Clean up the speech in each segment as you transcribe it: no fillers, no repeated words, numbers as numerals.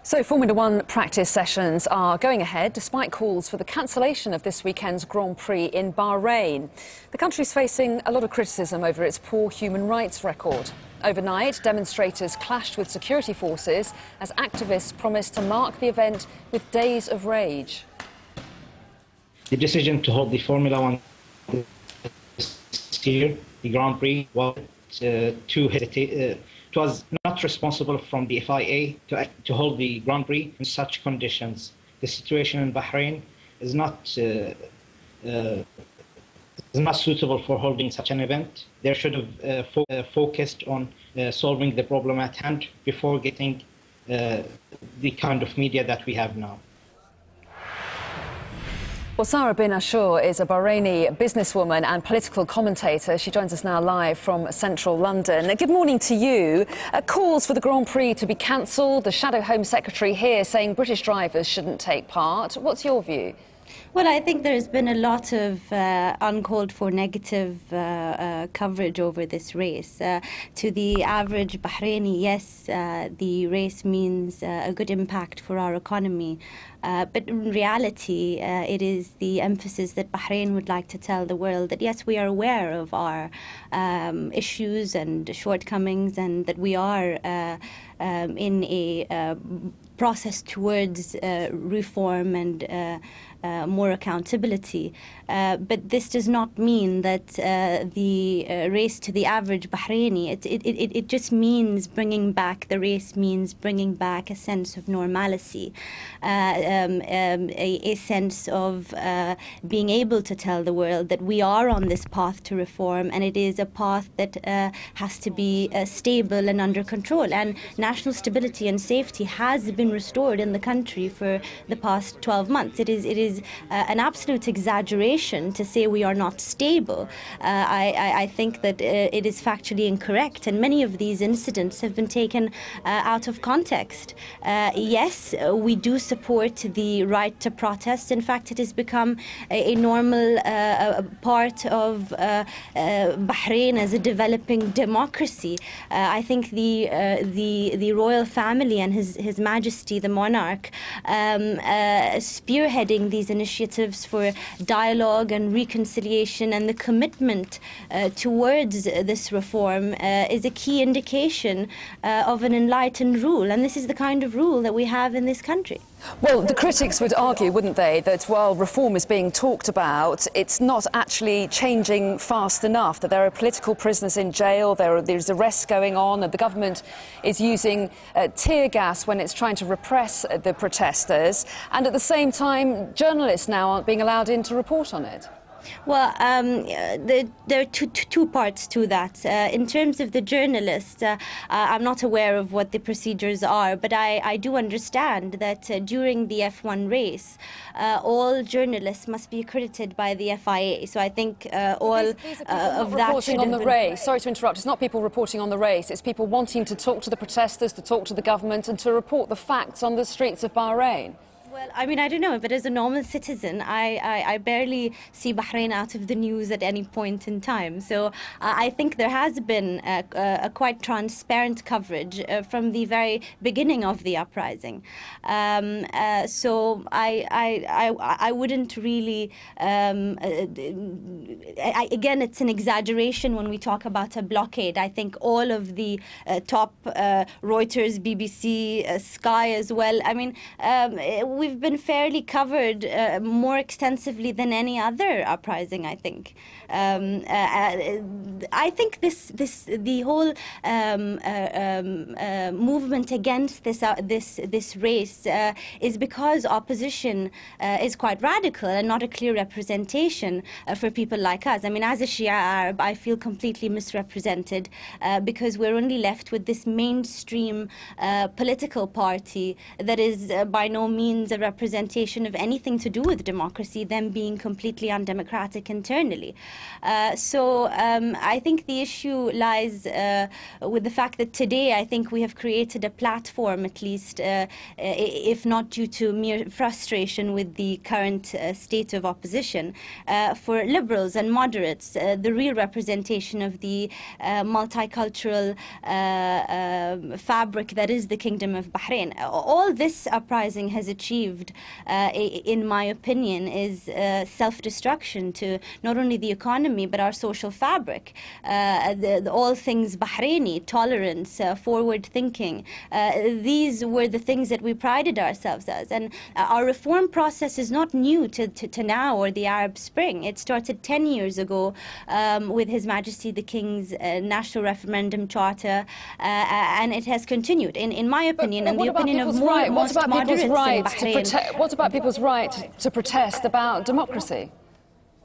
So Formula One practice sessions are going ahead despite calls for the cancellation of this weekend's Grand Prix in Bahrain. The country's facing a lot of criticism over its poor human rights record. Overnight, demonstrators clashed with security forces as activists promised to mark the event with days of rage. The decision to hold the Formula One this year, the Grand Prix, was it was not responsible from the FIA to hold the Grand Prix in such conditions. The situation in Bahrain is not suitable for holding such an event. They should have focused on solving the problem at hand before getting the kind of media that we have now. Well, Sarah bin Ashur is a Bahraini businesswoman and political commentator. She joins us now live from central London. Good morning to you. Calls for the Grand Prix to be cancelled. The Shadow Home Secretary here saying British drivers shouldn't take part. What's your view? Well, I think there's been a lot of uncalled for negative coverage over this race. To the average Bahraini, yes, the race means a good impact for our economy. But in reality, it is the emphasis that Bahrain would like to tell the world that, yes, we are aware of our issues and shortcomings, and that we are in a process towards reform and more accountability. But this does not mean that the race to the average Bahraini, it just means bringing back, the race means bringing back a sense of normalcy, a sense of being able to tell the world that we are on this path to reform, and it is a path that has to be stable and under control. And national stability and safety has been restored in the country for the past 12 months. It is an absolute exaggeration to say we are not stable. I think that it is factually incorrect, and many of these incidents have been taken out of context. Yes, we do support the right to protest. In fact, it has become a normal part of Bahrain as a developing democracy. I think the royal family and His Majesty the monarch spearheading these initiatives for dialogue and reconciliation, and the commitment towards this reform is a key indication of an enlightened rule, and this is the kind of rule that we have in this country. Well, the critics would argue, wouldn't they, that while reform is being talked about, it's not actually changing fast enough, that there are political prisoners in jail, there's arrests going on, and the government is using tear gas when it's trying to repress the protesters, and at the same time, journalists now aren't being allowed in to report on it. Well, there are two parts to that. In terms of the journalists, I'm not aware of what the procedures are, but I do understand that during the F1 race, all journalists must be accredited by the FIA. So I think all of that reporting on the race. Sorry to interrupt. It's not people reporting on the race. It's people wanting to talk to the protesters, to talk to the government, and to report the facts on the streets of Bahrain. Well, I mean, I don't know, but as a normal citizen, I barely see Bahrain out of the news at any point in time. So I think there has been a quite transparent coverage from the very beginning of the uprising. So I wouldn't really... again, it's an exaggeration when we talk about a blockade. I think all of the top Reuters, BBC, Sky as well, I mean, we've been fairly covered more extensively than any other uprising, I think. I think the whole movement against this race is because opposition is quite radical and not a clear representation for people like us. I mean, as a Shia Arab, I feel completely misrepresented because we're only left with this mainstream political party that is by no means a representation of anything to do with democracy, them being completely undemocratic internally. So I think the issue lies with the fact that today I think we have created a platform, at least, if not due to mere frustration with the current state of opposition, for liberals and moderates, the real representation of the multicultural fabric that is the Kingdom of Bahrain. All this uprising has achieved, in my opinion, is self-destruction to not only the economy but our social fabric. All things Bahraini, tolerance, forward thinking, these were the things that we prided ourselves as. And our reform process is not new to now or the Arab Spring. It started 10 years ago with His Majesty the King's National Referendum Charter, and it has continued, in my opinion, and the opinion of most moderates in Bahrain. What about people's right to protest about democracy?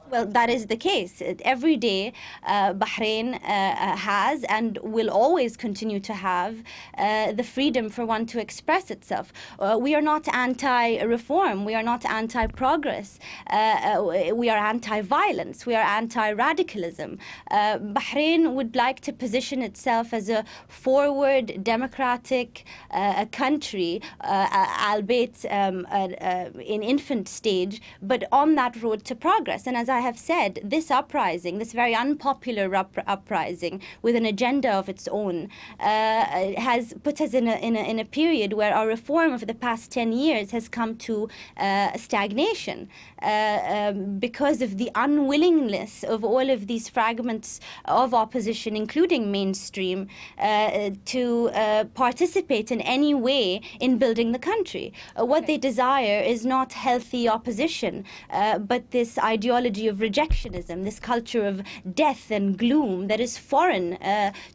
Well, that is the case. Every day, Bahrain has and will always continue to have the freedom for one to express itself. We are not anti-reform. We are not anti-progress. We are anti-violence. We are anti-radicalism. Bahrain would like to position itself as a forward, democratic country, albeit in infant stage, but on that road to progress. And as I have said, this uprising, this very unpopular uprising with an agenda of its own, has put us in a period where our reform over the past 10 years has come to stagnation because of the unwillingness of all of these fragments of opposition, including mainstream, to participate in any way in building the country. What they desire is not healthy opposition, but this ideology of rejectionism, this culture of death and gloom that is foreign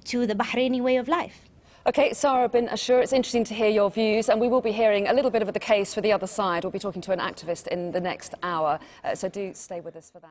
to the Bahraini way of life. Okay, Sarah bin Ashur, it's interesting to hear your views, and we will be hearing a little bit of the case for the other side. We'll be talking to an activist in the next hour, so do stay with us for that.